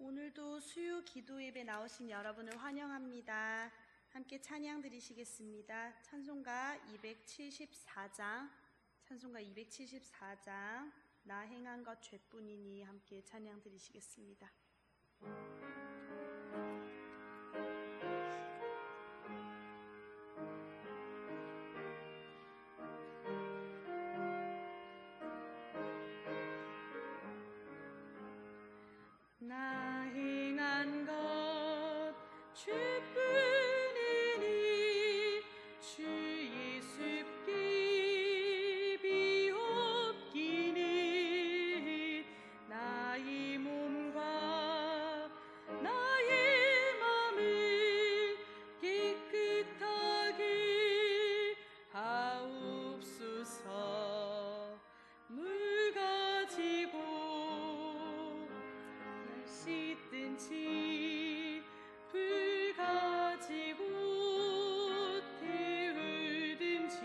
오늘도 수요 기도 예배 나오신 여러분을 환영합니다. 함께 찬양 드리시겠습니다. 찬송가 274장, 나 행한 것 죄뿐이니 함께 찬양 드리시겠습니다. 나 행한 것 죄뿐이니 주 예수께 비옵기니 나의 몸과 나의 맘을 깨끗하게 하옵소서. 물 가지고 씻든지 불 가지고 태우든지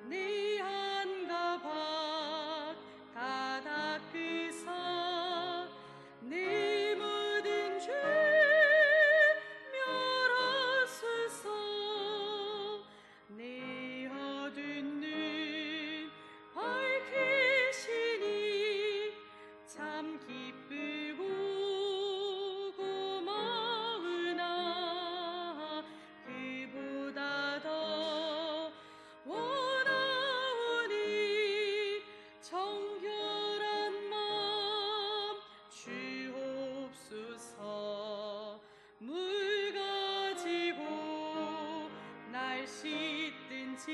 내 안과 밖 다 닦으사 내 모든 죄 멸하소서. 내 어두운 눈 밝히시니 참 기쁘고 고마우나 그보다 더 원하오니 정결한 마음 주옵소서. 물 가지고 날 씻든지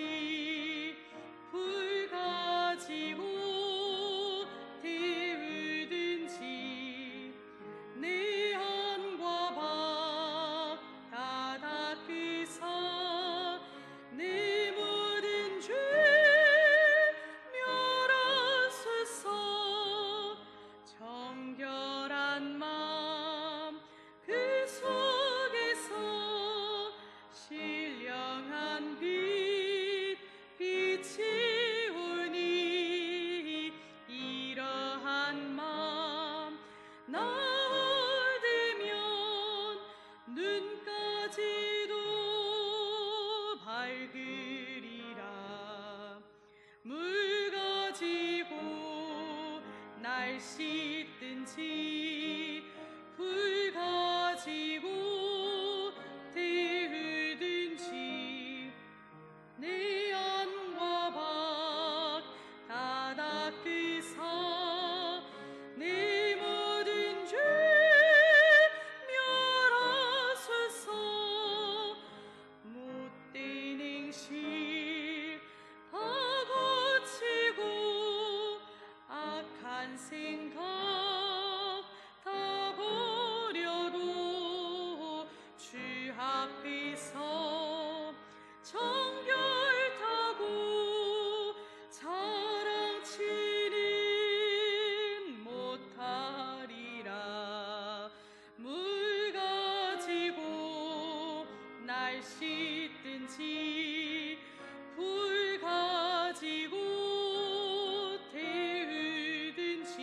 불 가지고 태우든지 내 안과 밖 다 닦으사 내 모든 죄 멸하소서. 정결한 마음 그 속에서 신령한 빛 빛이 오니 이러한 마음 나 얻으면 눈까지도 밝으리라. 물 가지고 날 씻든지 불 가지고 태우든지 내 안과 밖 다 닦으사 내 모든 죄 멸하소서. 못된 행실 다 고치고 악한 생각 다 버려도 주 앞에서 정결타고 자랑치는 못하리라. 물 가지고 날 씻든지 불 가지고 태우든지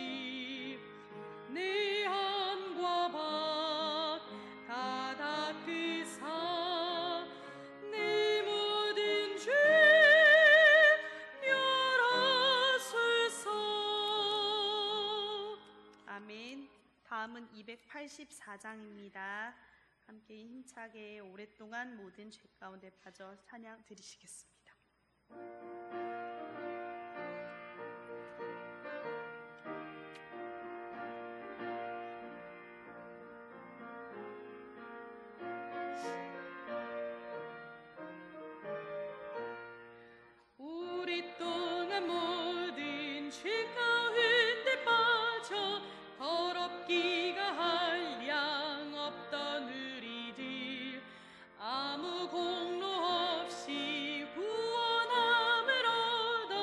내 안과 밖 다 닦으사 내 모든 죄 멸하소서. 아멘. 다음은 284장입니다. 함께 힘차게 오랫동안 모든 죄 가운데 빠져 찬양 드리시겠습니다. 오랫동안 모든 죄 가운데 빠져 더럽기가 한량 없던 우리들 아무 공로 없이 구원함을 얻어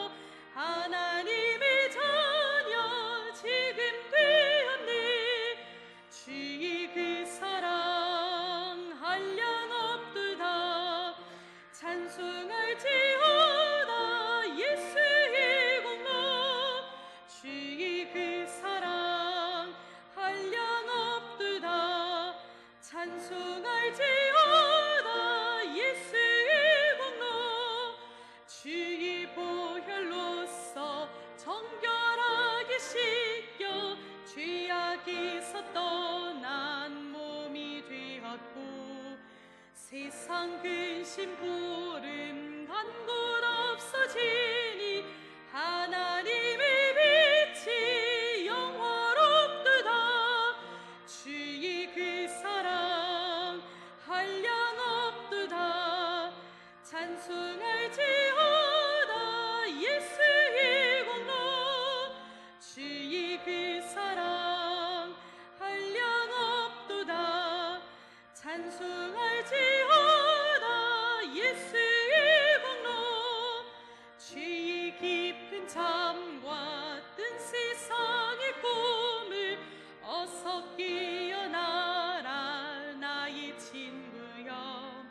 죄악에서 떠난 몸이 되었고 세상 근심 부름 간 곳 없어지니 하나님의 빛이 영화롭도다. 주의 그 사랑 한량없도다. 찬송할지어다 예수의 공로. 주의 그 사랑 한량없도다. 찬송할지어다 예수의 공로. 주의 깊은 잠과 뜬 세상의 꿈을 어서 깨어나라 나의 친구여.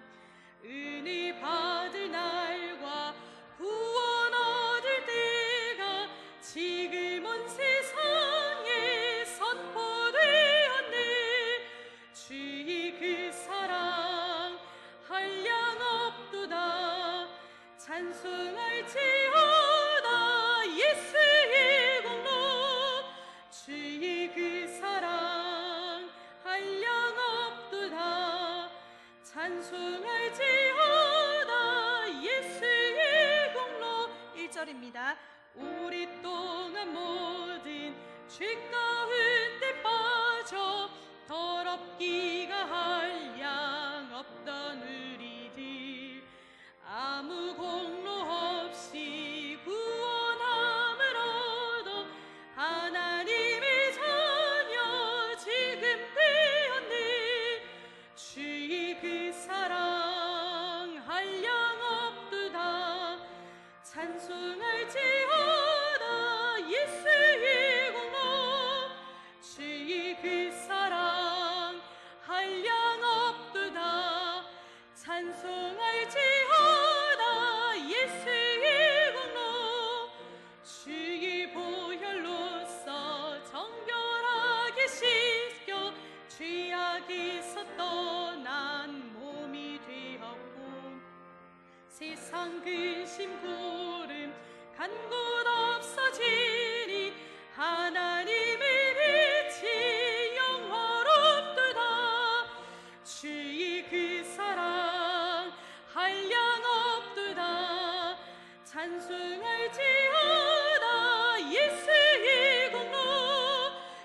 은혜 받을 날과 구원 얻을 때가 지금 온 세상에 선포되었네. 주의 그 사랑 한량없도다. 찬송할지어다 예수의 공로. 주의 그 사랑 한량없도다. 찬송할지어다 예수의 공로. 1절입니다. 오랫동안 모든 죄 가운데 빠져 더럽기가 한량 없던 우리들 아무 공로 없이 구원함을 얻어 하나님의 자녀 지금 되었네. 주의 그 사랑 한량없도다. 찬송할지어다 예수의 공로. 주의 그 사랑 한량없도다. 찬송할지어다 예수의 공로. 주의 보혈로서 정결하게 씻겨 죄악에서 떠난 몸이 되었고 세상 근심 구름 간 곳 없어지니 하나님의 빛이 영화롭도다. 주의 그 사랑 한량없도다. 찬송할지어다 예수의 공로.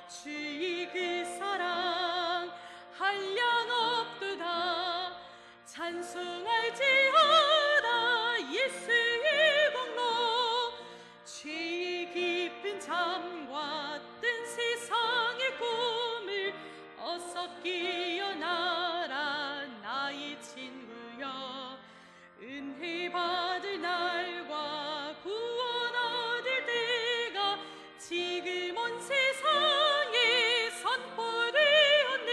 주의 그 사랑 한량없도다. 찬송할지어다 예수의 공로. 주의 깊은 잠과 뜬 세상의 꿈을 어서 깨어나라 나의 친구여. 은혜 받을 날과 구원 얻을 때가 지금 온 세상에 선포되었네.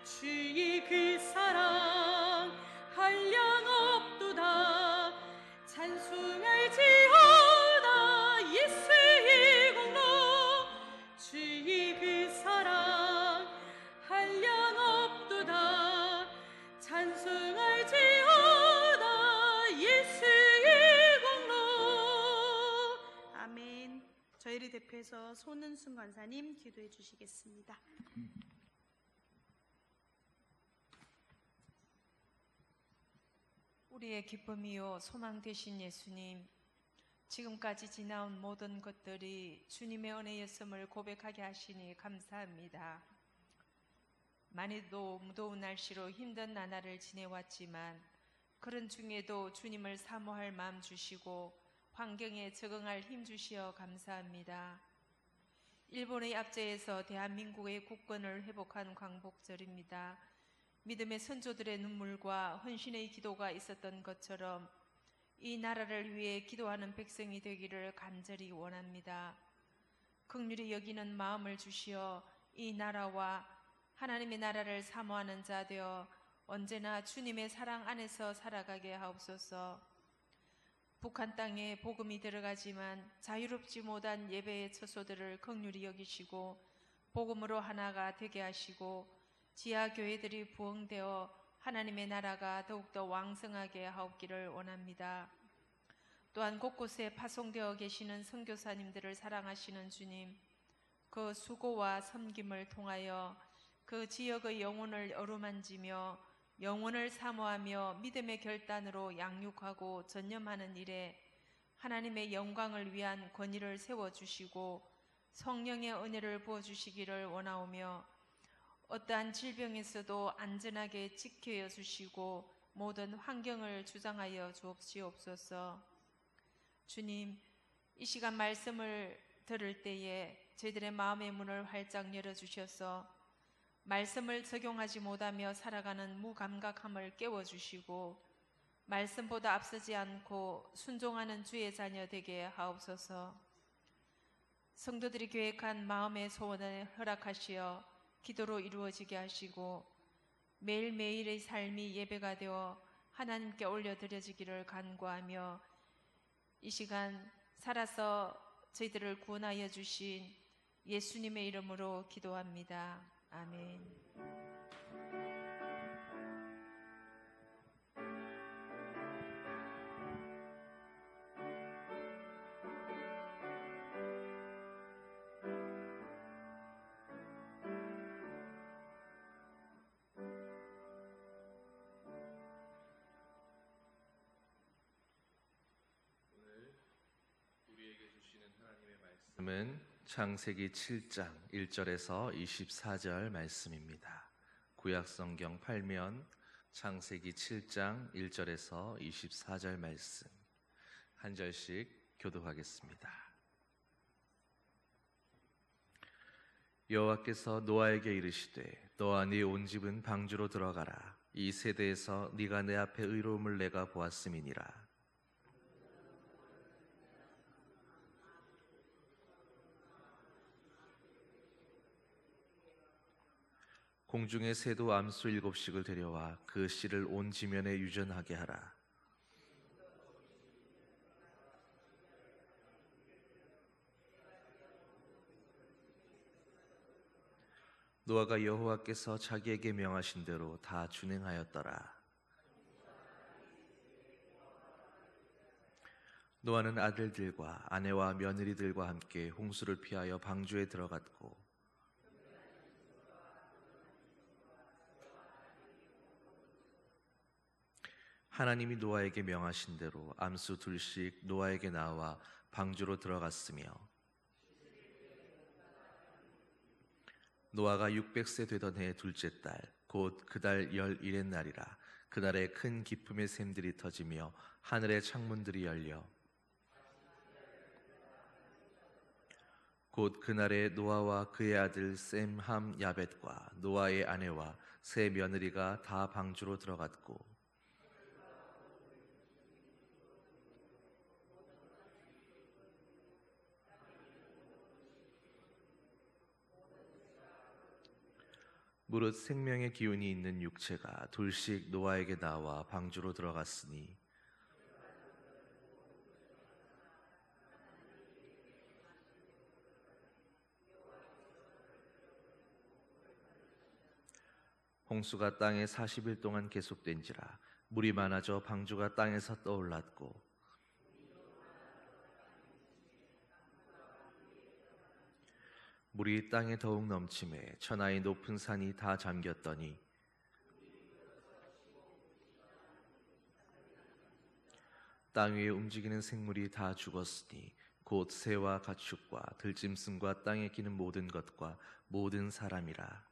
주의 그 사랑 한량없도다. 찬송할지어다 예수의 공로. 주의 그 사랑 한량없도다. 찬송할지어다 예수의 공로. 아멘. 저희를 대표해서 손은순 권사님 기도해 주시겠습니다. 우리의 기쁨이요 소망 되신 예수님, 지금까지 지나온 모든 것들이 주님의 은혜였음을 고백하게 하시니 감사합니다. 많이도 무더운 날씨로 힘든 나날을 지내왔지만 그런 중에도 주님을 사모할 마음 주시고 환경에 적응할 힘 주시어 감사합니다. 일본의 압제에서 대한민국의 국권을 회복한 광복절입니다. 믿음의 선조들의 눈물과 헌신의 기도가 있었던 것처럼 이 나라를 위해 기도하는 백성이 되기를 간절히 원합니다. 긍휼히 여기는 마음을 주시어 이 나라와 하나님의 나라를 사모하는 자 되어 언제나 주님의 사랑 안에서 살아가게 하옵소서. 북한 땅에 복음이 들어가지만 자유롭지 못한 예배의 처소들을 긍휼히 여기시고 복음으로 하나가 되게 하시고 지하 교회들이 부흥되어 하나님의 나라가 더욱더 왕성하게 하옵기를 원합니다. 또한 곳곳에 파송되어 계시는 선교사님들을 사랑하시는 주님, 그 수고와 섬김을 통하여 그 지역의 영혼을 어루만지며 영혼을 사모하며 믿음의 결단으로 양육하고 전념하는 일에 하나님의 영광을 위한 권위를 세워주시고 성령의 은혜를 부어주시기를 원하오며 어떠한 질병에서도 안전하게 지켜 주시고 모든 환경을 주장하여 주옵시옵소서. 주님, 이 시간 말씀을 들을 때에 저희들의 마음의 문을 활짝 열어주셔서 말씀을 적용하지 못하며 살아가는 무감각함을 깨워주시고 말씀보다 앞서지 않고 순종하는 주의 자녀 되게 하옵소서. 성도들이 계획한 마음의 소원을 허락하시어 기도로 이루어지게 하시고 매일매일의 삶이 예배가 되어 하나님께 올려드려지기를 간구하며 이 시간 살아서 저희들을 구원하여 주신 예수님의 이름으로 기도합니다. 아멘. 말씀은 창세기 7장 1절에서 24절 말씀입니다. 구약성경 8면 창세기 7장 1절에서 24절 말씀 한 절씩 교독하겠습니다. 여호와께서 노아에게 이르시되 너와 네 온 집은 방주로 들어가라. 이 세대에서 네가 내 앞에 의로움을 내가 보았음이니라. 공중의 새도 암수 7씩을 데려와 그 씨를 온 지면에 유전하게 하라. 노아가 여호와께서 자기에게 명하신 대로 다 준행하였더라. 노아는 아들들과 아내와 며느리들과 함께 홍수를 피하여 방주에 들어갔고 하나님이 노아에게 명하신 대로 암수 2씩 노아에게 나와 방주로 들어갔으며 노아가 600세 되던 해 둘째 달 곧 그 달 11의 날이라. 그날에 큰 기쁨의 샘들이 터지며 하늘의 창문들이 열려 곧 그날에 노아와 그의 아들 셈, 함, 야벳과 노아의 아내와 세 며느리가 다 방주로 들어갔고 무릇 생명의 기운이 있는 육체가 둘씩 노아에게 나와 방주로 들어갔으니 홍수가 땅에 40일 동안 계속된지라. 물이 많아져 방주가 땅에서 떠올랐고 물이 땅에 더욱 넘침에 천하의 높은 산이 다 잠겼더니 땅 위에 움직이는 생물이 다 죽었으니 곧 새와 가축과 들짐승과 땅에 기는 모든 것과 모든 사람이라.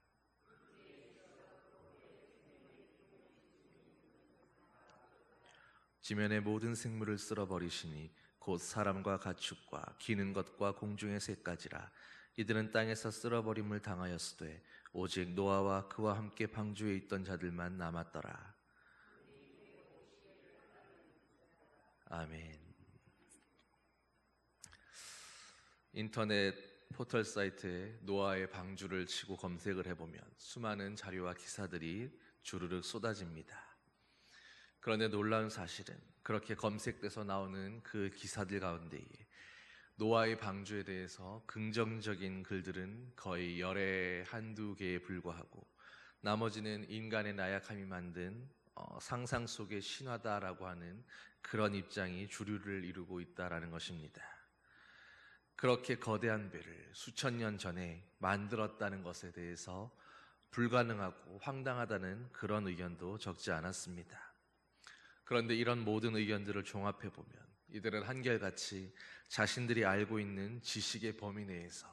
지면의 모든 생물을 쓸어버리시니 곧 사람과 가축과 기는 것과 공중의 새까지라. 이들은 땅에서 쓸어버림을 당하였으되 오직 노아와 그와 함께 방주에 있던 자들만 남았더라. 아멘. 인터넷 포털 사이트에 노아의 방주를 치고 검색을 해보면 수많은 자료와 기사들이 주르륵 쏟아집니다. 그런데 놀라운 사실은 그렇게 검색돼서 나오는 그 기사들 가운데에 노아의 방주에 대해서 긍정적인 글들은 거의 열에 한두 개에 불과하고 나머지는 인간의 나약함이 만든 상상 속의 신화다라고 하는 그런 입장이 주류를 이루고 있다라는 것입니다. 그렇게 거대한 배를 수천 년 전에 만들었다는 것에 대해서 불가능하고 황당하다는 그런 의견도 적지 않았습니다. 그런데 이런 모든 의견들을 종합해 보면 이들은 한결같이 자신들이 알고 있는 지식의 범위 내에서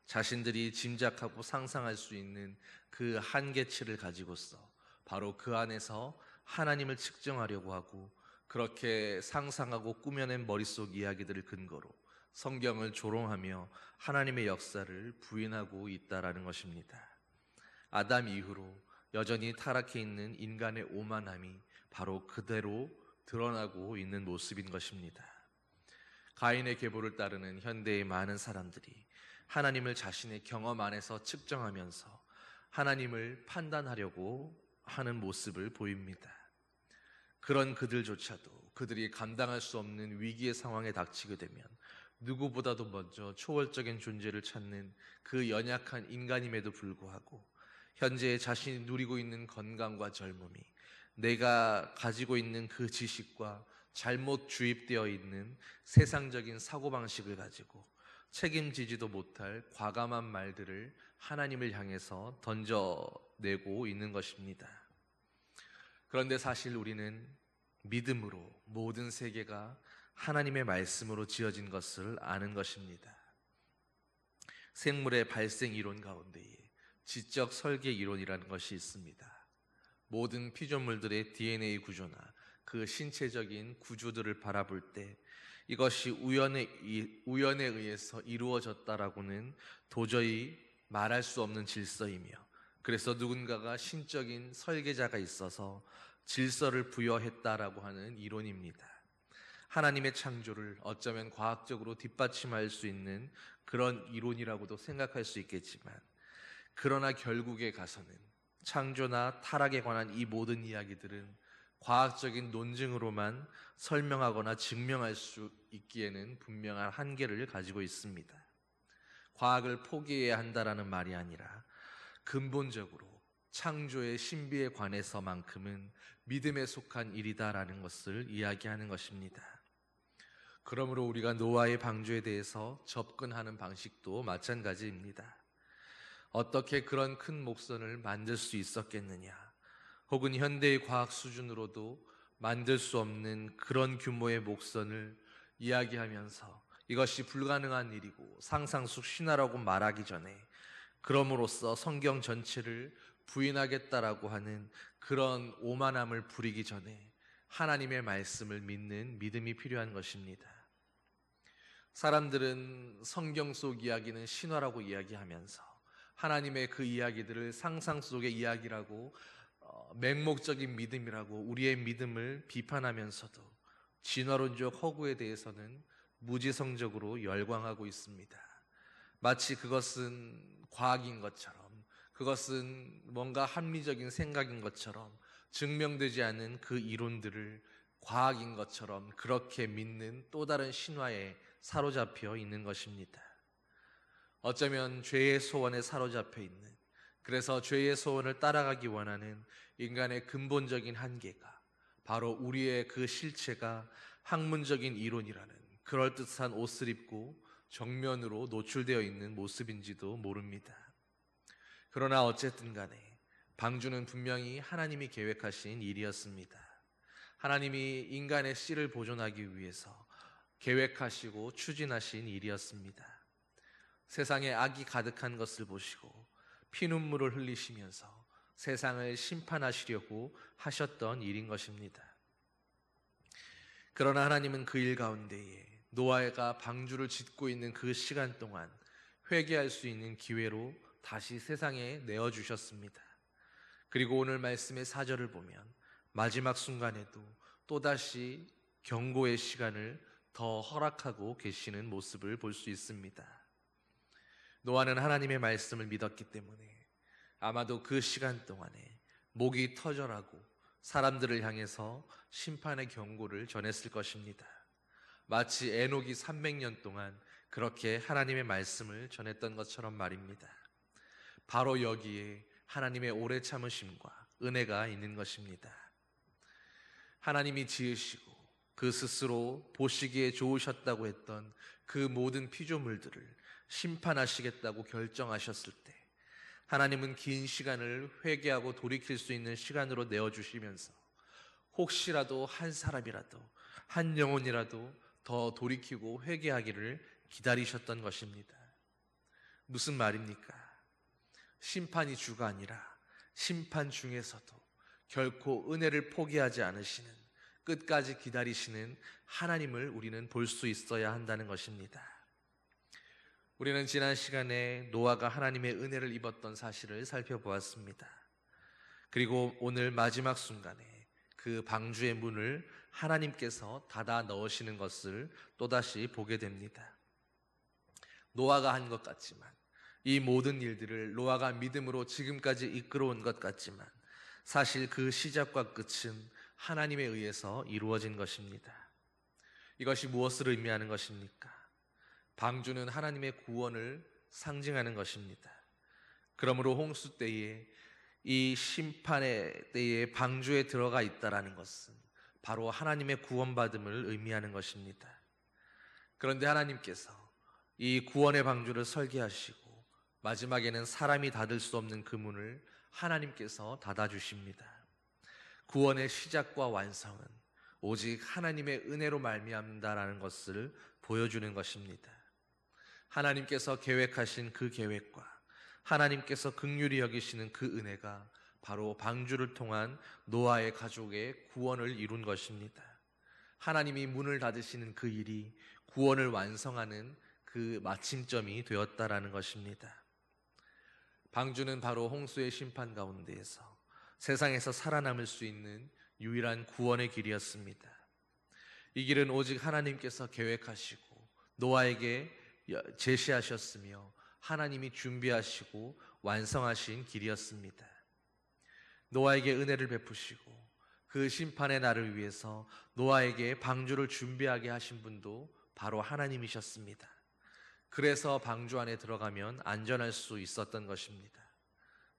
자신들이 짐작하고 상상할 수 있는 그 한계치를 가지고서 바로 그 안에서 하나님을 측정하려고 하고, 그렇게 상상하고 꾸며낸 머릿속 이야기들을 근거로 성경을 조롱하며 하나님의 역사를 부인하고 있다라는 것입니다. 아담 이후로 여전히 타락해 있는 인간의 오만함이 바로 그대로 드러나고 있는 모습인 것입니다. 가인의 계보를 따르는 현대의 많은 사람들이 하나님을 자신의 경험 안에서 측정하면서 하나님을 판단하려고 하는 모습을 보입니다. 그런 그들조차도 그들이 감당할 수 없는 위기의 상황에 닥치게 되면 누구보다도 먼저 초월적인 존재를 찾는 그 연약한 인간임에도 불구하고 현재 자신이 누리고 있는 건강과 젊음이 내가 가지고 있는 그 지식과 잘못 주입되어 있는 세상적인 사고방식을 가지고 책임지지도 못할 과감한 말들을 하나님을 향해서 던져내고 있는 것입니다. 그런데 사실 우리는 믿음으로 모든 세계가 하나님의 말씀으로 지어진 것을 아는 것입니다. 생물의 발생 이론 가운데에 지적 설계 이론이라는 것이 있습니다. 모든 피조물들의 DNA 구조나 그 신체적인 구조들을 바라볼 때 이것이 우연에 의해서 이루어졌다라고는 도저히 말할 수 없는 질서이며, 그래서 누군가가 신적인 설계자가 있어서 질서를 부여했다라고 하는 이론입니다. 하나님의 창조를 어쩌면 과학적으로 뒷받침할 수 있는 그런 이론이라고도 생각할 수 있겠지만, 그러나 결국에 가서는 창조나 타락에 관한 이 모든 이야기들은 과학적인 논증으로만 설명하거나 증명할 수 있기에는 분명한 한계를 가지고 있습니다. 과학을 포기해야 한다라는 말이 아니라 근본적으로 창조의 신비에 관해서만큼은 믿음에 속한 일이다라는 것을 이야기하는 것입니다. 그러므로 우리가 노아의 방주에 대해서 접근하는 방식도 마찬가지입니다. 어떻게 그런 큰 목선을 만들 수 있었겠느냐, 혹은 현대의 과학 수준으로도 만들 수 없는 그런 규모의 목선을 이야기하면서 이것이 불가능한 일이고 상상 속 신화라고 말하기 전에 그럼으로써 성경 전체를 부인하겠다라고 하는 그런 오만함을 부리기 전에 하나님의 말씀을 믿는 믿음이 필요한 것입니다. 사람들은 성경 속 이야기는 신화라고 이야기하면서 하나님의 그 이야기들을 상상 속의 이야기라고 맹목적인 믿음이라고 우리의 믿음을 비판하면서도 진화론적 허구에 대해서는 무지성적으로 열광하고 있습니다. 마치 그것은 과학인 것처럼, 그것은 뭔가 합리적인 생각인 것처럼, 증명되지 않은 그 이론들을 과학인 것처럼 그렇게 믿는 또 다른 신화에 사로잡혀 있는 것입니다. 어쩌면 죄의 소원에 사로잡혀 있는, 그래서 죄의 소원을 따라가기 원하는 인간의 근본적인 한계가 바로 우리의 그 실체가 학문적인 이론이라는 그럴듯한 옷을 입고 정면으로 노출되어 있는 모습인지도 모릅니다. 그러나 어쨌든 간에 방주는 분명히 하나님이 계획하신 일이었습니다. 하나님이 인간의 씨를 보존하기 위해서 계획하시고 추진하신 일이었습니다. 세상에 악이 가득한 것을 보시고 피눈물을 흘리시면서 세상을 심판하시려고 하셨던 일인 것입니다. 그러나 하나님은 그 일 가운데에 노아가 방주를 짓고 있는 그 시간 동안 회개할 수 있는 기회로 다시 세상에 내어주셨습니다. 그리고 오늘 말씀의 4절을 보면 마지막 순간에도 또다시 경고의 시간을 더 허락하고 계시는 모습을 볼 수 있습니다. 노아는 하나님의 말씀을 믿었기 때문에 아마도 그 시간 동안에 목이 터져라고 사람들을 향해서 심판의 경고를 전했을 것입니다. 마치 에녹이 300년 동안 그렇게 하나님의 말씀을 전했던 것처럼 말입니다. 바로 여기에 하나님의 오래 참으심과 은혜가 있는 것입니다. 하나님이 지으시고 그 스스로 보시기에 좋으셨다고 했던 그 모든 피조물들을 심판하시겠다고 결정하셨을 때 하나님은 긴 시간을 회개하고 돌이킬 수 있는 시간으로 내어주시면서 혹시라도 한 사람이라도, 한 영혼이라도 더 돌이키고 회개하기를 기다리셨던 것입니다. 무슨 말입니까? 심판이 주가 아니라 심판 중에서도 결코 은혜를 포기하지 않으시는, 끝까지 기다리시는 하나님을 우리는 볼 수 있어야 한다는 것입니다. 우리는 지난 시간에 노아가 하나님의 은혜를 입었던 사실을 살펴보았습니다. 그리고 오늘 마지막 순간에 그 방주의 문을 하나님께서 닫아 넣으시는 것을 또다시 보게 됩니다. 노아가 한 것 같지만, 이 모든 일들을 노아가 믿음으로 지금까지 이끌어온 것 같지만 사실 그 시작과 끝은 하나님에 의해서 이루어진 것입니다. 이것이 무엇을 의미하는 것입니까? 방주는 하나님의 구원을 상징하는 것입니다. 그러므로 홍수 때에, 이 심판의 때에 방주에 들어가 있다라는 것은 바로 하나님의 구원받음을 의미하는 것입니다. 그런데 하나님께서 이 구원의 방주를 설계하시고 마지막에는 사람이 닫을 수 없는 그 문을 하나님께서 닫아주십니다. 구원의 시작과 완성은 오직 하나님의 은혜로 말미암는다라는 것을 보여주는 것입니다. 하나님께서 계획하신 그 계획과 하나님께서 긍휼히 여기시는 그 은혜가 바로 방주를 통한 노아의 가족의 구원을 이룬 것입니다. 하나님이 문을 닫으시는 그 일이 구원을 완성하는 그 마침점이 되었다라는 것입니다. 방주는 바로 홍수의 심판 가운데에서 세상에서 살아남을 수 있는 유일한 구원의 길이었습니다. 이 길은 오직 하나님께서 계획하시고 노아에게 제시하셨으며 하나님이 준비하시고 완성하신 길이었습니다. 노아에게 은혜를 베푸시고 그 심판의 날을 위해서 노아에게 방주를 준비하게 하신 분도 바로 하나님이셨습니다. 그래서 방주 안에 들어가면 안전할 수 있었던 것입니다.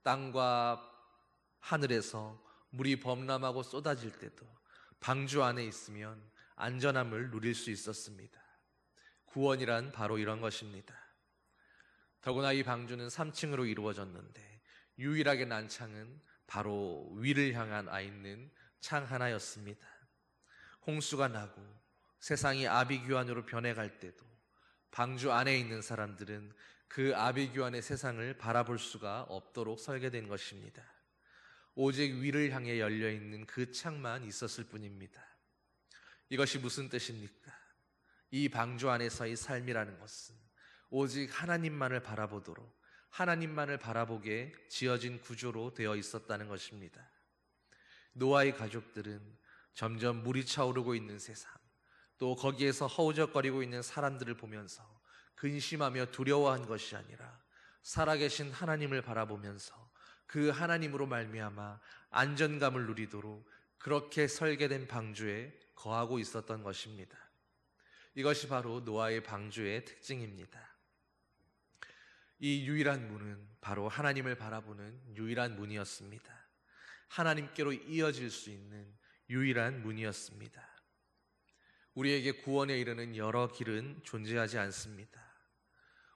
땅과 하늘에서 물이 범람하고 쏟아질 때도 방주 안에 있으면 안전함을 누릴 수 있었습니다. 구원이란 바로 이런 것입니다. 더구나 이 방주는 3층으로 이루어졌는데 유일하게 난 창은 바로 위를 향한 있는 창 하나였습니다. 홍수가 나고 세상이 아비규환으로 변해갈 때도 방주 안에 있는 사람들은 그 아비규환의 세상을 바라볼 수가 없도록 설계된 것입니다. 오직 위를 향해 열려있는 그 창만 있었을 뿐입니다. 이것이 무슨 뜻입니까? 이 방주 안에서의 삶이라는 것은 오직 하나님만을 바라보도록, 하나님만을 바라보게 지어진 구조로 되어 있었다는 것입니다. 노아의 가족들은 점점 물이 차오르고 있는 세상, 또 거기에서 허우적거리고 있는 사람들을 보면서 근심하며 두려워한 것이 아니라 살아계신 하나님을 바라보면서 그 하나님으로 말미암아 안전감을 누리도록 그렇게 설계된 방주에 거하고 있었던 것입니다. 이것이 바로 노아의 방주의 특징입니다. 이 유일한 문은 바로 하나님을 바라보는 유일한 문이었습니다. 하나님께로 이어질 수 있는 유일한 문이었습니다. 우리에게 구원에 이르는 여러 길은 존재하지 않습니다.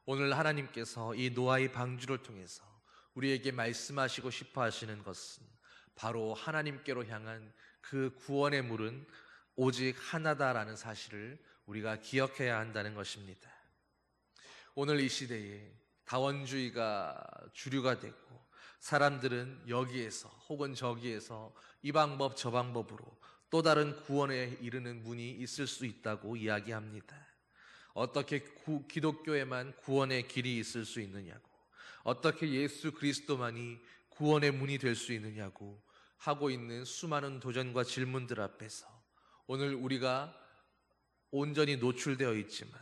오늘 하나님께서 이 노아의 방주를 통해서 우리에게 말씀하시고 싶어 하시는 것은 바로 하나님께로 향한 그 구원의 물은 오직 하나다라는 사실을 우리가 기억해야 한다는 것입니다. 오늘 이 시대에 다원주의가 주류가 되고 사람들은 여기에서 혹은 저기에서 이 방법 저 방법으로 또 다른 구원에 이르는 문이 있을 수 있다고 이야기합니다. 어떻게 기독교에만 구원의 길이 있을 수 있느냐고, 어떻게 예수 그리스도만이 구원의 문이 될 수 있느냐고 하고 있는 수많은 도전과 질문들 앞에서 오늘 우리가 온전히 노출되어 있지만,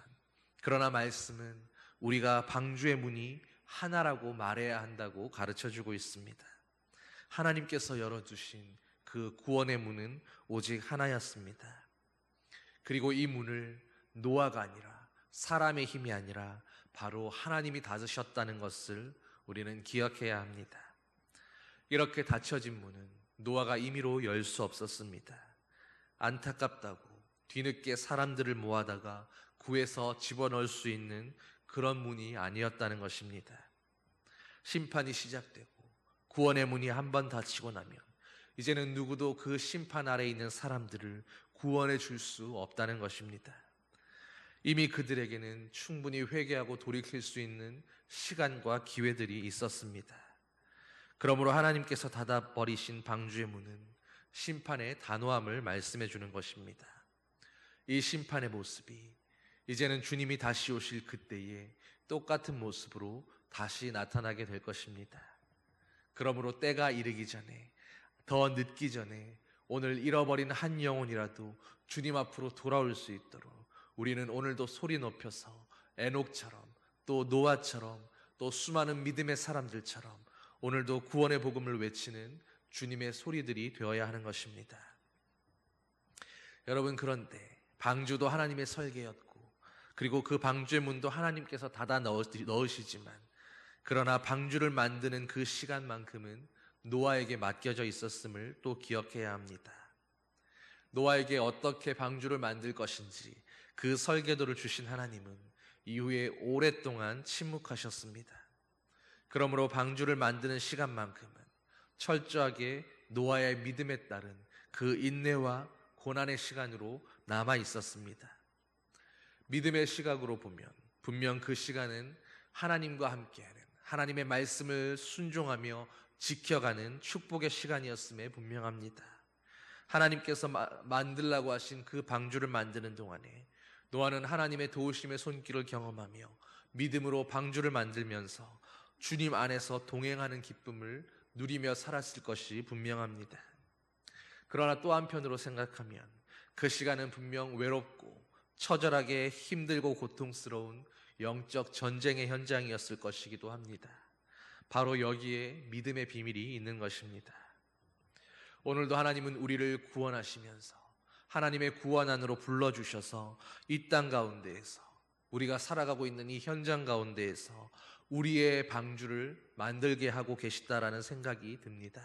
그러나 말씀은 우리가 방주의 문이 하나라고 말해야 한다고 가르쳐주고 있습니다. 하나님께서 열어주신 그 구원의 문은 오직 하나였습니다. 그리고 이 문을 노아가 아니라, 사람의 힘이 아니라 바로 하나님이 닫으셨다는 것을 우리는 기억해야 합니다. 이렇게 닫혀진 문은 노아가 임의로 열 수 없었습니다. 안타깝다고 뒤늦게 사람들을 모아다가 구해서 집어넣을 수 있는 그런 문이 아니었다는 것입니다. 심판이 시작되고 구원의 문이 한 번 닫히고 나면 이제는 누구도 그 심판 아래에 있는 사람들을 구원해 줄 수 없다는 것입니다. 이미 그들에게는 충분히 회개하고 돌이킬 수 있는 시간과 기회들이 있었습니다. 그러므로 하나님께서 닫아버리신 방주의 문은 심판의 단호함을 말씀해 주는 것입니다. 이 심판의 모습이 이제는 주님이 다시 오실 그때에 똑같은 모습으로 다시 나타나게 될 것입니다. 그러므로 때가 이르기 전에, 더 늦기 전에 오늘 잃어버린 한 영혼이라도 주님 앞으로 돌아올 수 있도록 우리는 오늘도 소리 높여서 에녹처럼, 또 노아처럼, 또 수많은 믿음의 사람들처럼 오늘도 구원의 복음을 외치는 주님의 소리들이 되어야 하는 것입니다. 여러분, 그런데 방주도 하나님의 설계였고, 그리고 그 방주의 문도 하나님께서 닫아 넣으시지만, 그러나 방주를 만드는 그 시간만큼은 노아에게 맡겨져 있었음을 또 기억해야 합니다. 노아에게 어떻게 방주를 만들 것인지 그 설계도를 주신 하나님은 이후에 오랫동안 침묵하셨습니다. 그러므로 방주를 만드는 시간만큼은 철저하게 노아의 믿음에 따른 그 인내와 고난의 시간으로 남아 있었습니다. 믿음의 시각으로 보면 분명 그 시간은 하나님과 함께하는, 하나님의 말씀을 순종하며 지켜가는 축복의 시간이었음에 분명합니다. 하나님께서 만들라고 하신 그 방주를 만드는 동안에 노아는 하나님의 도우심의 손길을 경험하며 믿음으로 방주를 만들면서 주님 안에서 동행하는 기쁨을 누리며 살았을 것이 분명합니다. 그러나 또 한편으로 생각하면 그 시간은 분명 외롭고 처절하게 힘들고 고통스러운 영적 전쟁의 현장이었을 것이기도 합니다. 바로 여기에 믿음의 비밀이 있는 것입니다. 오늘도 하나님은 우리를 구원하시면서 하나님의 구원 안으로 불러주셔서 이 땅 가운데에서, 우리가 살아가고 있는 이 현장 가운데에서 우리의 방주를 만들게 하고 계시다라는 생각이 듭니다.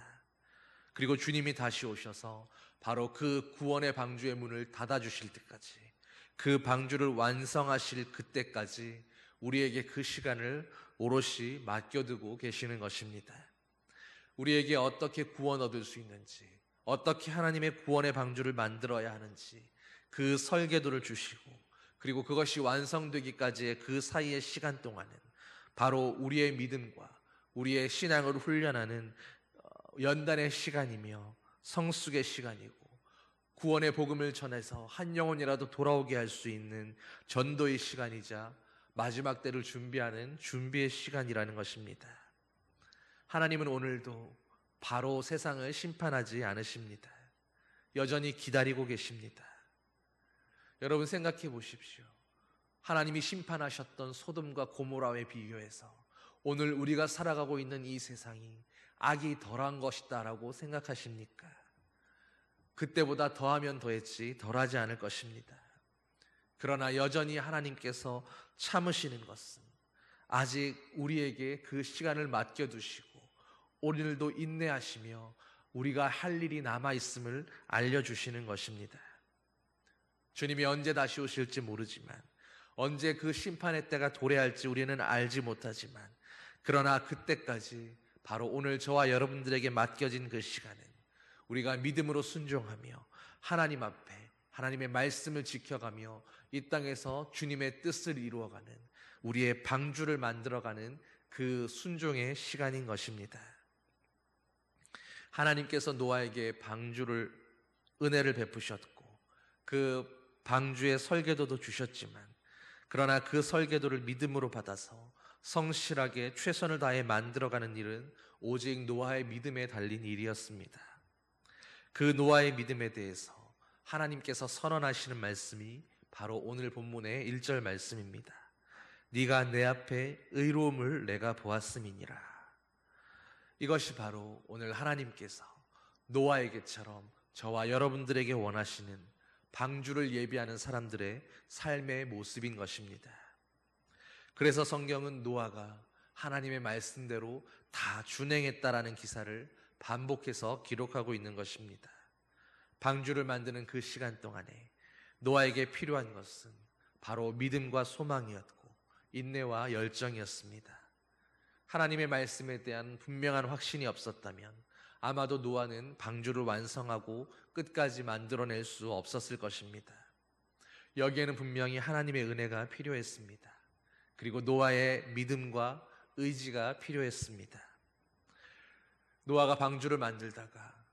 그리고 주님이 다시 오셔서 바로 그 구원의 방주의 문을 닫아주실 때까지, 그 방주를 완성하실 그때까지 우리에게 그 시간을 오롯이 맡겨두고 계시는 것입니다. 우리에게 어떻게 구원 얻을 수 있는지, 어떻게 하나님의 구원의 방주를 만들어야 하는지 그 설계도를 주시고, 그리고 그것이 완성되기까지의 그 사이의 시간 동안은 바로 우리의 믿음과 우리의 신앙을 훈련하는 연단의 시간이며 성숙의 시간이고, 구원의 복음을 전해서 한 영혼이라도 돌아오게 할 수 있는 전도의 시간이자 마지막 때를 준비하는 준비의 시간이라는 것입니다. 하나님은 오늘도 바로 세상을 심판하지 않으십니다. 여전히 기다리고 계십니다. 여러분, 생각해 보십시오. 하나님이 심판하셨던 소돔과 고모라에 비교해서 오늘 우리가 살아가고 있는 이 세상이 악이 덜한 것이다라고 생각하십니까? 그때보다 더하면 더했지 덜하지 않을 것입니다. 그러나 여전히 하나님께서 참으시는 것은 아직 우리에게 그 시간을 맡겨두시고 오늘도 인내하시며 우리가 할 일이 남아있음을 알려주시는 것입니다. 주님이 언제 다시 오실지 모르지만, 언제 그 심판의 때가 도래할지 우리는 알지 못하지만, 그러나 그때까지 바로 오늘 저와 여러분들에게 맡겨진 그 시간은 우리가 믿음으로 순종하며 하나님 앞에 하나님의 말씀을 지켜가며 이 땅에서 주님의 뜻을 이루어가는, 우리의 방주를 만들어가는 그 순종의 시간인 것입니다. 하나님께서 노아에게 방주를, 은혜를 베푸셨고 그 방주의 설계도도 주셨지만, 그러나 그 설계도를 믿음으로 받아서 성실하게 최선을 다해 만들어가는 일은 오직 노아의 믿음에 달린 일이었습니다. 그 노아의 믿음에 대해서 하나님께서 선언하시는 말씀이 바로 오늘 본문의 1절 말씀입니다. 네가 내 앞에 의로움을 내가 보았음이니라. 이것이 바로 오늘 하나님께서 노아에게처럼 저와 여러분들에게 원하시는 방주를 예비하는 사람들의 삶의 모습인 것입니다. 그래서 성경은 노아가 하나님의 말씀대로 다 준행했다라는 기사를 반복해서 기록하고 있는 것입니다. 방주를 만드는 그 시간 동안에 노아에게 필요한 것은 바로 믿음과 소망이었고 인내와 열정이었습니다. 하나님의 말씀에 대한 분명한 확신이 없었다면 아마도 노아는 방주를 완성하고 끝까지 만들어낼 수 없었을 것입니다. 여기에는 분명히 하나님의 은혜가 필요했습니다. 그리고 노아의 믿음과 의지가 필요했습니다. 노아가 방주를 만들다가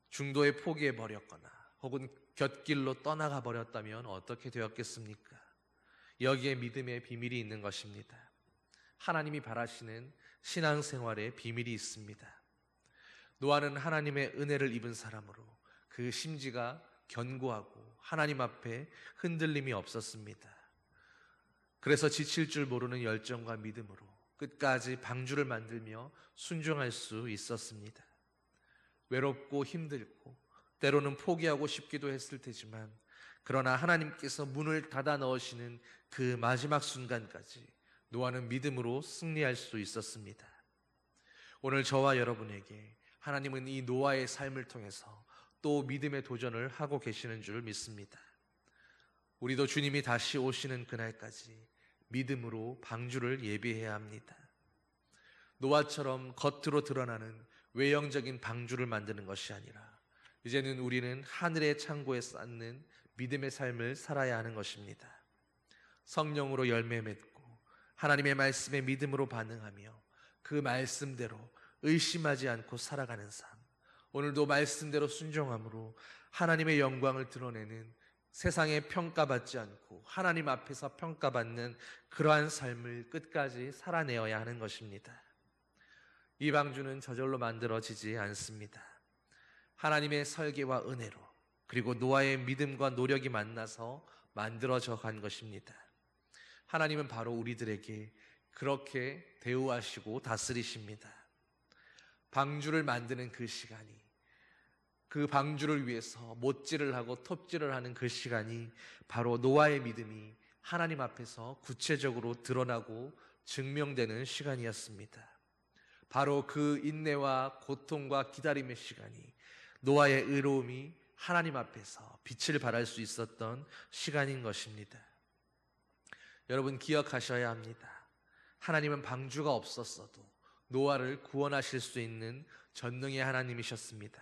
중도에 포기해 버렸거나 혹은 곁길로 떠나가 버렸다면 어떻게 되었겠습니까? 여기에 믿음의 비밀이 있는 것입니다. 하나님이 바라시는 신앙생활의 비밀이 있습니다. 노아는 하나님의 은혜를 입은 사람으로 그 심지가 견고하고 하나님 앞에 흔들림이 없었습니다. 그래서 지칠 줄 모르는 열정과 믿음으로 끝까지 방주를 만들며 순종할 수 있었습니다. 외롭고 힘들고 때로는 포기하고 싶기도 했을 테지만 그러나 하나님께서 문을 닫아 넣으시는 그 마지막 순간까지 노아는 믿음으로 승리할 수 있었습니다. 오늘 저와 여러분에게 하나님은 이 노아의 삶을 통해서 또 믿음의 도전을 하고 계시는 줄 믿습니다. 우리도 주님이 다시 오시는 그날까지 믿음으로 방주를 예비해야 합니다. 노아처럼 겉으로 드러나는 외형적인 방주를 만드는 것이 아니라 이제는 우리는 하늘의 창고에 쌓는 믿음의 삶을 살아야 하는 것입니다. 성령으로 열매 맺고 하나님의 말씀에 믿음으로 반응하며 그 말씀대로 의심하지 않고 살아가는 삶, 오늘도 말씀대로 순종함으로 하나님의 영광을 드러내는 세상에 평가받지 않고 하나님 앞에서 평가받는 그러한 삶을 끝까지 살아내어야 하는 것입니다. 이 방주는 저절로 만들어지지 않습니다. 하나님의 설계와 은혜로 그리고 노아의 믿음과 노력이 만나서 만들어져 간 것입니다. 하나님은 바로 우리들에게 그렇게 대우하시고 다스리십니다. 방주를 만드는 그 시간이, 그 방주를 위해서 못질을 하고 톱질을 하는 그 시간이 바로 노아의 믿음이 하나님 앞에서 구체적으로 드러나고 증명되는 시간이었습니다. 바로 그 인내와 고통과 기다림의 시간이 노아의 의로움이 하나님 앞에서 빛을 발할 수 있었던 시간인 것입니다. 여러분 기억하셔야 합니다. 하나님은 방주가 없었어도 노아를 구원하실 수 있는 전능의 하나님이셨습니다.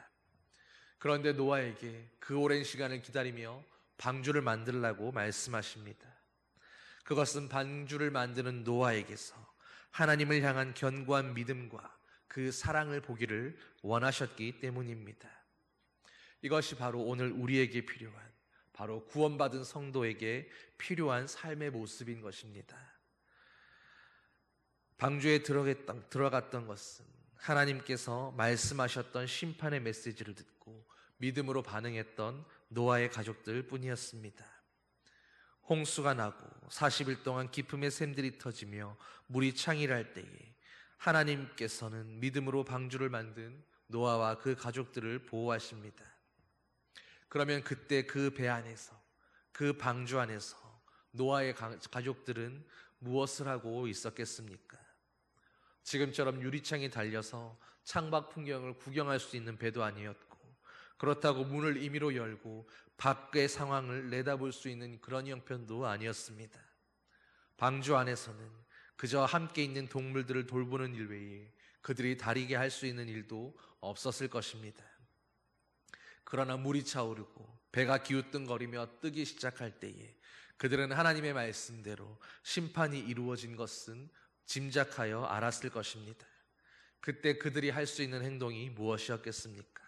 그런데 노아에게 그 오랜 시간을 기다리며 방주를 만들라고 말씀하십니다. 그것은 방주를 만드는 노아에게서 하나님을 향한 견고한 믿음과 그 사랑을 보기를 원하셨기 때문입니다. 이것이 바로 오늘 우리에게 필요한, 바로 구원받은 성도에게 필요한 삶의 모습인 것입니다. 방주에 들어갔던 것은 하나님께서 말씀하셨던 심판의 메시지를 듣고 믿음으로 반응했던 노아의 가족들 뿐이었습니다. 홍수가 나고 40일 동안 기품의 샘들이 터지며 물이 창일할 때에 하나님께서는 믿음으로 방주를 만든 노아와 그 가족들을 보호하십니다. 그러면 그때 그 배 안에서, 그 방주 안에서 노아의 가족들은 무엇을 하고 있었겠습니까? 지금처럼 유리창이 달려서 창밖 풍경을 구경할 수 있는 배도 아니었고, 그렇다고 문을 임의로 열고 밖의 상황을 내다볼 수 있는 그런 형편도 아니었습니다. 방주 안에서는 그저 함께 있는 동물들을 돌보는 일 외에 그들이 다리게 할 수 있는 일도 없었을 것입니다. 그러나 물이 차오르고 배가 기우뚱거리며 뜨기 시작할 때에 그들은 하나님의 말씀대로 심판이 이루어진 것은 짐작하여 알았을 것입니다. 그때 그들이 할 수 있는 행동이 무엇이었겠습니까?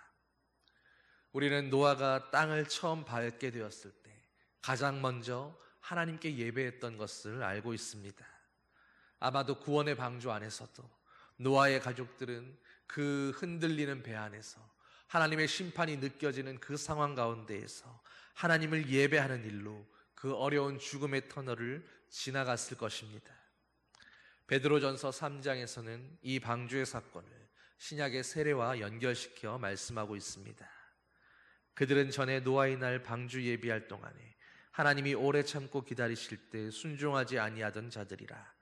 우리는 노아가 땅을 처음 밟게 되었을 때 가장 먼저 하나님께 예배했던 것을 알고 있습니다. 아마도 구원의 방주 안에서도 노아의 가족들은 그 흔들리는 배 안에서 하나님의 심판이 느껴지는 그 상황 가운데에서 하나님을 예배하는 일로 그 어려운 죽음의 터널을 지나갔을 것입니다. 베드로전서 3장에서는 이 방주의 사건을 신약의 세례와 연결시켜 말씀하고 있습니다. 그들은 전에 노아의 날 방주 예비할 동안에 하나님이 오래 참고 기다리실 때 순종하지 아니하던 자들이라.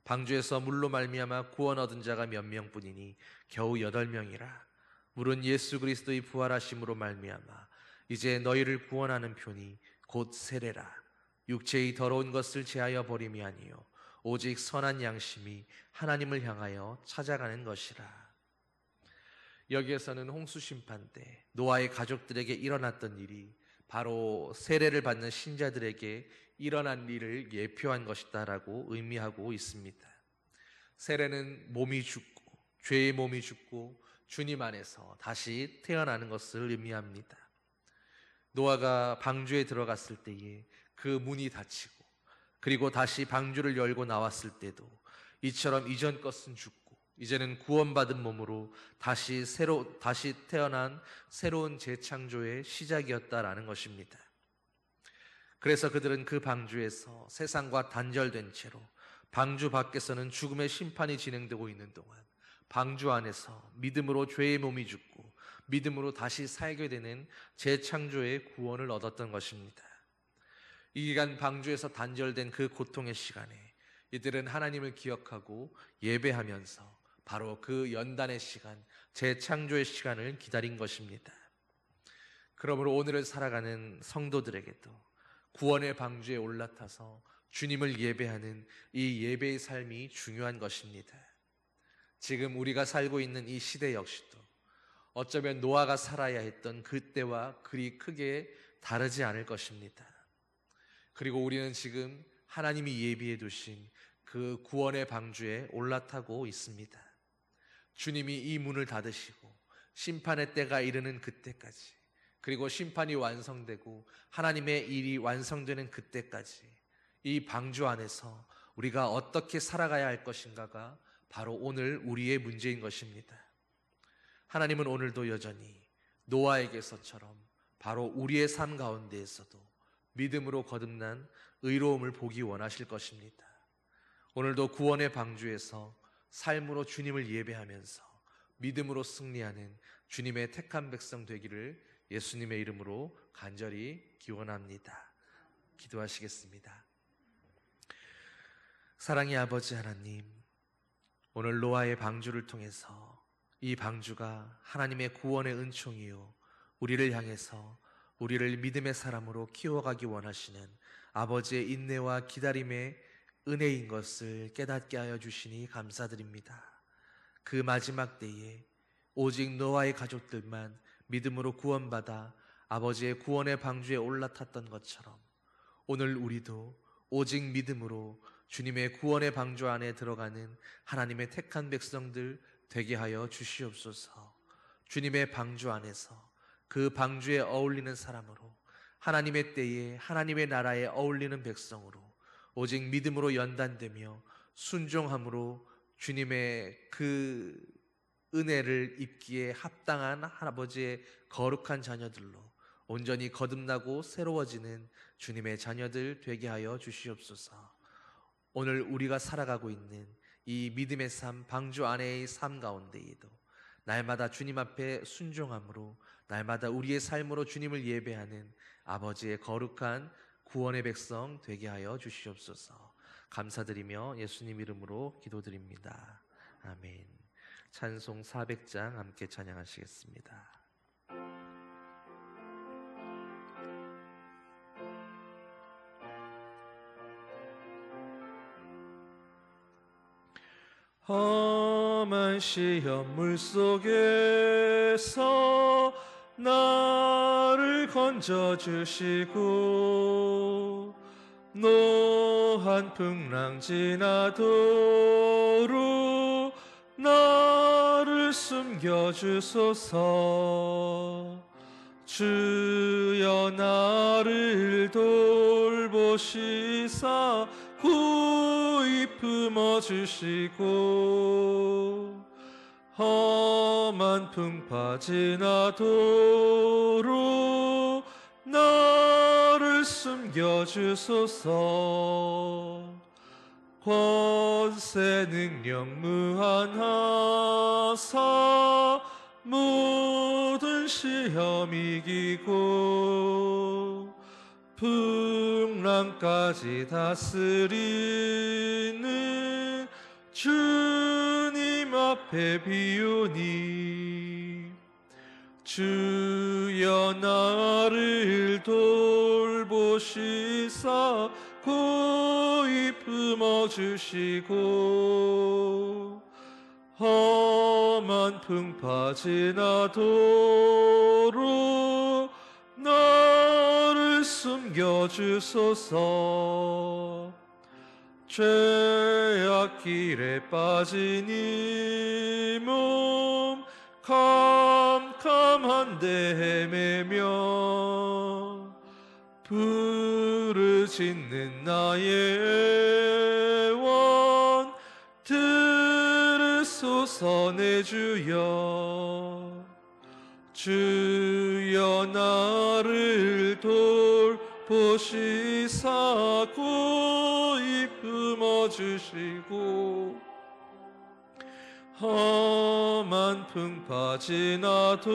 방주에서 물로 말미암아 구원 얻은 자가 몇 명뿐이니 겨우 8명이라. 물은 예수 그리스도의 부활하심으로 말미암아 이제 너희를 구원하는 표니 곧 세례라. 육체의 더러운 것을 제하여 버림이 아니요 오직 선한 양심이 하나님을 향하여 찾아가는 것이라. 여기에서는 홍수 심판 때 노아의 가족들에게 일어났던 일이 바로 세례를 받는 신자들에게 일어난 일을 예표한 것이다라고 의미하고 있습니다. 세례는 몸이 죽고 죄의 몸이 죽고 주님 안에서 다시 태어나는 것을 의미합니다. 노아가 방주에 들어갔을 때에 그 문이 닫히고 그리고 다시 방주를 열고 나왔을 때도 이처럼 이전 것은 죽고 이제는 구원받은 몸으로 다시 태어난 새로운 재창조의 시작이었다라는 것입니다. 그래서 그들은 그 방주에서 세상과 단절된 채로 방주 밖에서는 죽음의 심판이 진행되고 있는 동안 방주 안에서 믿음으로 죄의 몸이 죽고 믿음으로 다시 살게 되는 재창조의 구원을 얻었던 것입니다. 이 기간 방주에서 단절된 그 고통의 시간에 이들은 하나님을 기억하고 예배하면서 바로 그 연단의 시간, 재창조의 시간을 기다린 것입니다. 그러므로 오늘을 살아가는 성도들에게도 구원의 방주에 올라타서 주님을 예배하는 이 예배의 삶이 중요한 것입니다. 지금 우리가 살고 있는 이 시대 역시도 어쩌면 노아가 살아야 했던 그때와 그리 크게 다르지 않을 것입니다. 그리고 우리는 지금 하나님이 예비해 두신 그 구원의 방주에 올라타고 있습니다. 주님이 이 문을 닫으시고 심판의 때가 이르는 그때까지, 그리고 심판이 완성되고 하나님의 일이 완성되는 그때까지 이 방주 안에서 우리가 어떻게 살아가야 할 것인가가 바로 오늘 우리의 문제인 것입니다. 하나님은 오늘도 여전히 노아에게서처럼 바로 우리의 삶 가운데에서도 믿음으로 거듭난 의로움을 보기 원하실 것입니다. 오늘도 구원의 방주에서 삶으로 주님을 예배하면서 믿음으로 승리하는 주님의 택한 백성 되기를 예수님의 이름으로 간절히 기원합니다. 기도하시겠습니다. 사랑의 아버지 하나님, 오늘 노아의 방주를 통해서 이 방주가 하나님의 구원의 은총이요 우리를 향해서 우리를 믿음의 사람으로 키워가기 원하시는 아버지의 인내와 기다림의 은혜인 것을 깨닫게 하여 주시니 감사드립니다. 그 마지막 때에 오직 노아의 가족들만 믿음으로 구원받아 아버지의 구원의 방주에 올라탔던 것처럼 오늘 우리도 오직 믿음으로 주님의 구원의 방주 안에 들어가는 하나님의 택한 백성들 되게 하여 주시옵소서. 주님의 방주 안에서 그 방주에 어울리는 사람으로 하나님의 때에 하나님의 나라에 어울리는 백성으로 오직 믿음으로 연단되며 순종함으로 주님의 그 은혜를 입기에 합당한 아버지의 거룩한 자녀들로 온전히 거듭나고 새로워지는 주님의 자녀들 되게 하여 주시옵소서. 오늘 우리가 살아가고 있는 이 믿음의 삶, 방주 안의 삶 가운데에도 날마다 주님 앞에 순종함으로 날마다 우리의 삶으로 주님을 예배하는 아버지의 거룩한 구원의 백성 되게 하여 주시옵소서. 감사드리며 예수님 이름으로 기도드립니다. 아멘. 찬송 400장 함께 찬양하시겠습니다. 험한 시험 물속에서 나를 건져주시고 노한 풍랑 지나도록 나를 숨겨주소서. 주여 나를 돌보시사 구이 품어주시고 험한 풍파 지나도록 나를 숨겨주소서. 권세 능력 무한하사 모든 시험 이기고 풍랑까지 다스리는 주님 앞에 비우니 주여 나를 돌보 보시사 고이 품어주시고 험한 풍파 지나도록 나를 숨겨주소서. 죄악 길에 빠진 이 몸 캄캄한데 헤매며 부르짖는 나의 원 들으소서. 내 주여 주여 나를 돌보시사 고이 품어주시고 험한 풍파 지나도록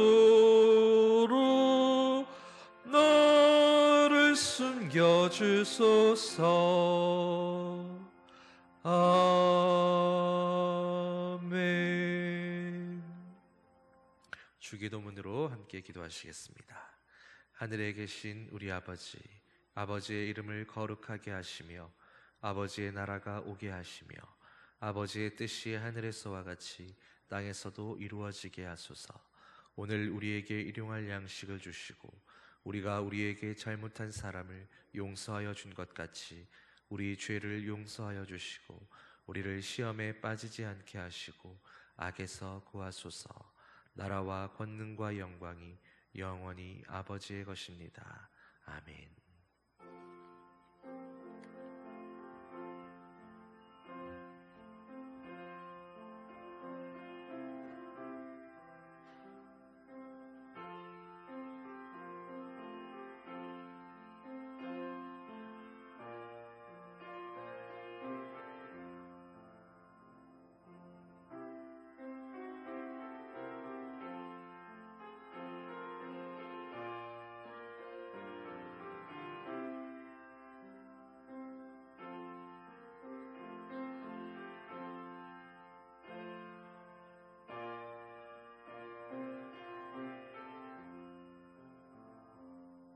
나를 숨겨주소서. 아멘. 주기도문으로 함께 기도하시겠습니다. 하늘에 계신 우리 아버지, 아버지의 이름을 거룩하게 하시며 아버지의 나라가 오게 하시며 아버지의 뜻이 하늘에서와 같이 땅에서도 이루어지게 하소서. 오늘 우리에게 일용할 양식을 주시고 우리가 우리에게 잘못한 사람을 용서하여 준 것 같이 우리 죄를 용서하여 주시고 우리를 시험에 빠지지 않게 하시고 악에서 구하소서. 나라와 권능과 영광이 영원히 아버지의 것입니다. 아멘.